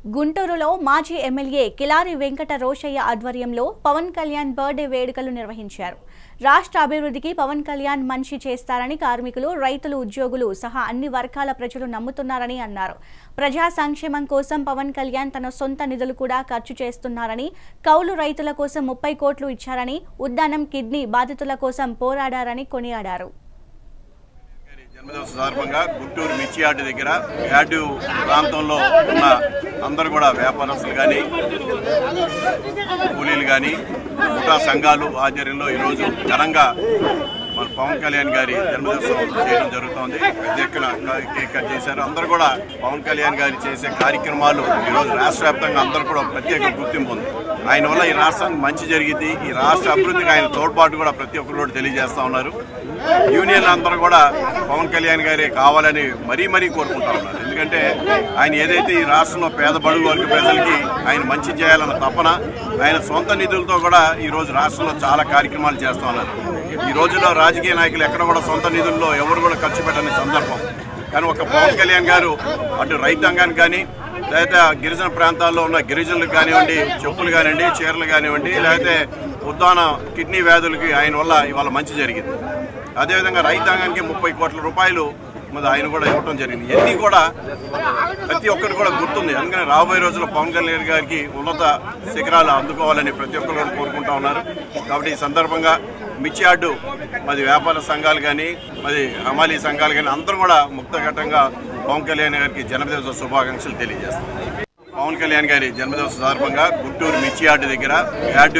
గుంటూరులో మాజీ ఎమ్మెల్యే కిలారి వెంకట రోషయ్య ఆధ్వర్యంలో పవన్ కళ్యాణ్ బర్త్డే వేడుకలు నిర్వహించారు. రాష్ట్ర అభివృద్ధికి పవన్ కళ్యాణ్ మంచి చేస్తారని కార్మికులు, రైతులు, ఉద్యోగులు సహా అన్ని వర్గాల ప్రజలు నమ్ముతున్నారని అన్నారు. ప్రజా సంక్షేమం కోసం పవన్ కళ్యాణ్ తన సొంత నిధులు కూడా ఖర్చు చేస్తున్నారని, కౌలు రైతుల కోసం 30 కోట్లు ఇచ్చారని, ఉద్దానం కిడ్నీ బాధితుల కోసం పోరాడారని కొనియాడారు. జన్మదిన సందర్భంగా గుంటూరు మిర్చి యార్డు దగ్గర యార్డు ప్రాంతంలో ఉన్న అందరూ కూడా వ్యాపారస్తులు కానీ, కూలీలు కానీ, ముఠా సంఘాలు ఆధ్వర్యంలో ఈరోజు ఘనంగా మన పవన్ కళ్యాణ్ గారి జన్మదినోత్సవం చేయడం జరుగుతోంది. పెద్ద ఎత్తున కేక్ కట్ చేశారు. అందరూ కూడా పవన్ కళ్యాణ్ గారు చేసే కార్యక్రమాలు ఈరోజు రాష్ట్ర వ్యాప్తంగా అందరూ కూడా ప్రత్యేక గుర్తింపు ఉంది. ఆయన వల్ల ఈ రాష్ట్రానికి మంచి జరిగింది. ఈ రాష్ట్ర అభివృద్ధికి ఆయన తోడ్పాటు కూడా ప్రతి ఒక్కరు కూడా తెలియజేస్తా ఉన్నారు. యూనియన్లు అందరూ కూడా పవన్ కళ్యాణ్ గారే కావాలని మరీ కోరుకుంటా ఉన్నారు. ఎందుకంటే ఆయన ఏదైతే ఈ రాష్ట్రంలో పేద బడుగు వర్గ ప్రజలకి ఆయన మంచి చేయాలన్న తపన, ఆయన సొంత నిధులతో కూడా ఈరోజు రాష్ట్రంలో చాలా కార్యక్రమాలు చేస్తూ ఉన్నారు. ఈ రోజుల్లో రాజకీయ నాయకులు ఎక్కడ కూడా సొంత నిధుల్లో ఎవరు కూడా ఖర్చు పెట్టని సందర్భం. కానీ ఒక పవన్ కళ్యాణ్ గారు అటు రైతాంగానికి కానీ, లేకపోతే గిరిజన ప్రాంతాల్లో ఉన్న గిరిజనులకు కానివ్వండి, చెప్పులు కానివ్వండి, చీరలు కానివ్వండి, లేకపోతే ఉద్దాన కిడ్నీ వ్యాధులకి ఆయన వల్ల ఇవాళ మంచి జరిగింది. అదేవిధంగా రైతాంగానికి 30 కోట్ల రూపాయలు మరి ఆయన కూడా ఇవ్వడం జరిగింది. ఇవన్నీ కూడా ప్రతి ఒక్కరు కూడా గుర్తుంది. అందుకని రాబోయే రోజుల్లో పవన్ కళ్యాణ్ గారికి ఉన్నత శిఖరాలు అందుకోవాలని ప్రతి ఒక్కరు కూడా కోరుకుంటా ఉన్నారు. కాబట్టి ఈ సందర్భంగా మిర్చి యార్డు మరి వ్యాపార సంఘాలు కానీ, మరి హమాలీ సంఘాలు కానీ అందరూ కూడా ముక్తఘట్టంగా పవన్ కళ్యాణ్ గారికి జన్మదిన శుభాకాంక్షలు తెలియజేస్తారు. పవన్ కళ్యాణ్ గారి జన్మదిన సందర్భంగా గుంటూరు మిర్చి యార్డు దగ్గర యార్డు